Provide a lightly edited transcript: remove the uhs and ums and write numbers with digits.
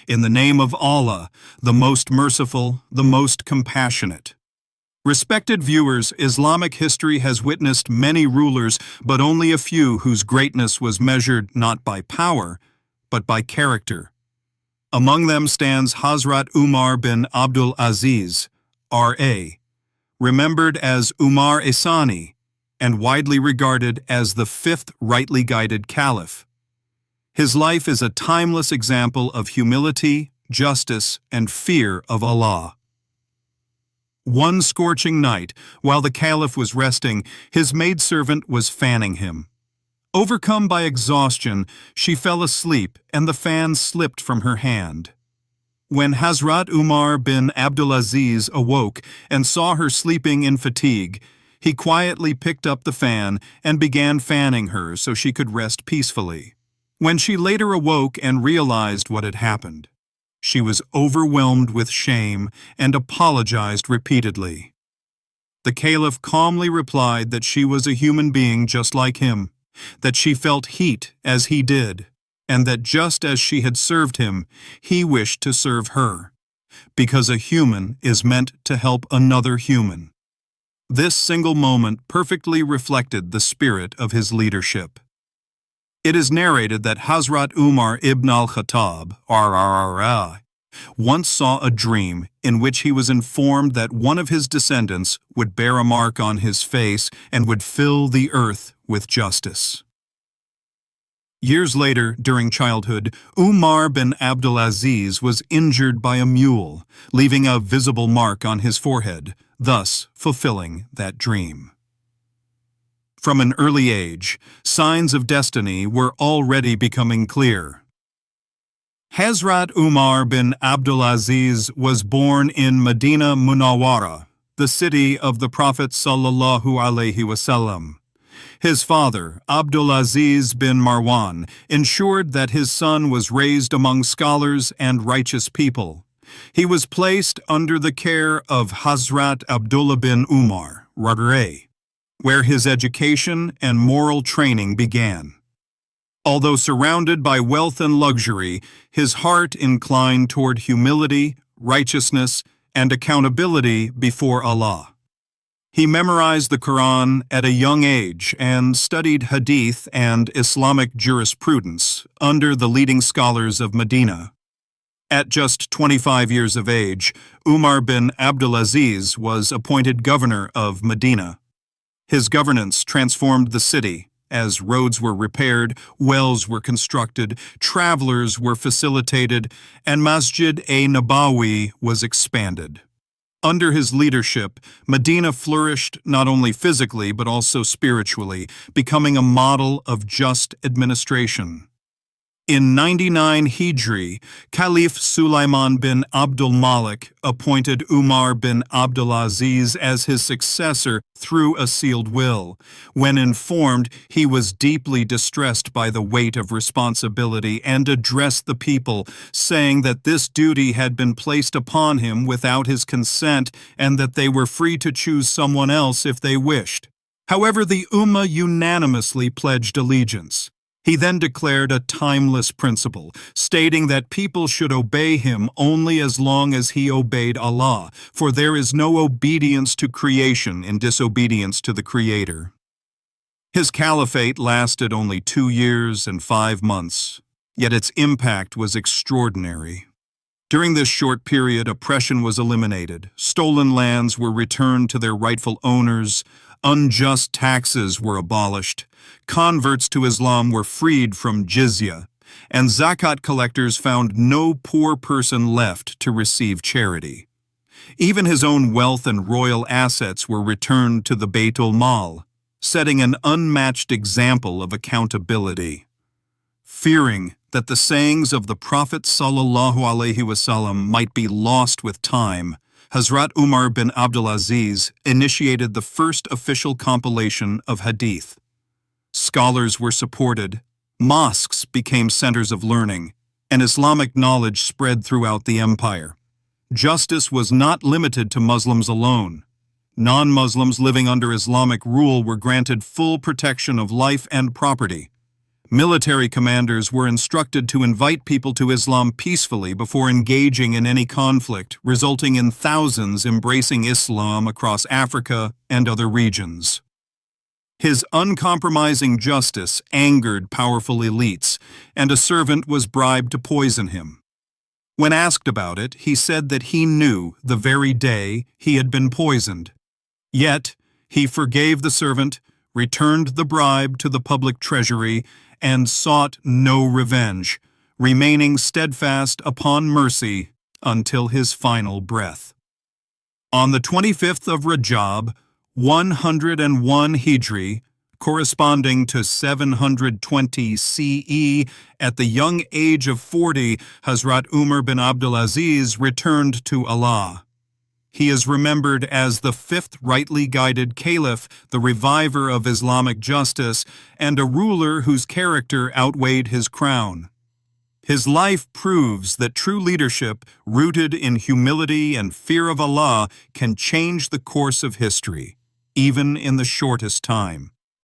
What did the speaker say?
In the name of Allah, the most merciful, the most compassionate. Respected viewers, Islamic history has witnessed many rulers, but only a few whose greatness was measured not by power, but by character. Among them stands Hazrat Umar bin Abdul Aziz, R.A., remembered as Umar-e-Sani, and widely regarded as the fifth rightly guided Caliph. His life is a timeless example of humility, justice, and fear of Allah. One scorching night, while the Caliph was resting, his maidservant was fanning him. Overcome by exhaustion, she fell asleep and the fan slipped from her hand. When Hazrat Umar bin Abdul Aziz awoke and saw her sleeping in fatigue, he quietly picked up the fan and began fanning her so she could rest peacefully. When she later awoke and realized what had happened, she was overwhelmed with shame and apologized repeatedly. The Caliph calmly replied that she was a human being just like him, that she felt heat as he did, and that just as she had served him, he wished to serve her, because a human is meant to help another human. This single moment perfectly reflected the spirit of his leadership. It is narrated that Hazrat Umar ibn al-Khattab, RRRI, once saw a dream in which he was informed that one of his descendants would bear a mark on his face and would fill the earth with justice. Years later, during childhood, Umar bin Abdul Aziz was injured by a mule, leaving a visible mark on his forehead, thus fulfilling that dream. From an early age, signs of destiny were already becoming clear. Hazrat Umar bin Abdul Aziz was born in Medina Munawwara, the city of the Prophet sallallahu alaihi wasallam. His father, Abdul Aziz bin Marwan, ensured that his son was raised among scholars and righteous people. He was placed under the care of Hazrat Abdullah bin Umar, R.A., where his education and moral training began. Although surrounded by wealth and luxury, his heart inclined toward humility, righteousness, and accountability before Allah. He memorized the Quran at a young age and studied Hadith and Islamic jurisprudence under the leading scholars of Medina. At just 25 years of age, Umar bin Abdul Aziz was appointed governor of Medina. His governance transformed the city, as roads were repaired, wells were constructed, travelers were facilitated, and Masjid-e-Nabawi was expanded. Under his leadership, Medina flourished not only physically but also spiritually, becoming a model of just administration. In 99 Hijri, Caliph Sulaiman bin Abdul Malik appointed Umar bin Abdul Aziz as his successor through a sealed will. When informed, he was deeply distressed by the weight of responsibility and addressed the people, saying that this duty had been placed upon him without his consent and that they were free to choose someone else if they wished. However, the Ummah unanimously pledged allegiance. He then declared a timeless principle, stating that people should obey him only as long as he obeyed Allah, for there is no obedience to creation in disobedience to the Creator. His caliphate lasted only 2 years and 5 months, yet its impact was extraordinary. During this short period, oppression was eliminated, stolen lands were returned to their rightful owners, unjust taxes were abolished, converts to Islam were freed from jizya, and zakat collectors found no poor person left to receive charity. Even his own wealth and royal assets were returned to the Baytul Mal, setting an unmatched example of accountability. Fearing that the sayings of the Prophet sallallahu alaihi wasallam might be lost with time, Hazrat Umar bin Abdul Aziz initiated the first official compilation of Hadith. Scholars were supported, mosques became centers of learning, and Islamic knowledge spread throughout the empire. Justice was not limited to Muslims alone. Non-Muslims living under Islamic rule were granted full protection of life and property. Military commanders were instructed to invite people to Islam peacefully before engaging in any conflict, resulting in thousands embracing Islam across Africa and other regions. His uncompromising justice angered powerful elites, and a servant was bribed to poison him. When asked about it, he said that he knew the very day he had been poisoned. Yet, he forgave the servant, returned the bribe to the public treasury, and sought no revenge, remaining steadfast upon mercy until his final breath. On the 25th of Rajab, 101 Hijri, corresponding to 720 CE, at the young age of 40, Hazrat Umar bin Abdul Aziz returned to Allah. He is remembered as the fifth rightly guided Caliph, the reviver of Islamic justice, and a ruler whose character outweighed his crown. His life proves that true leadership, rooted in humility and fear of Allah, can change the course of history, even in the shortest time.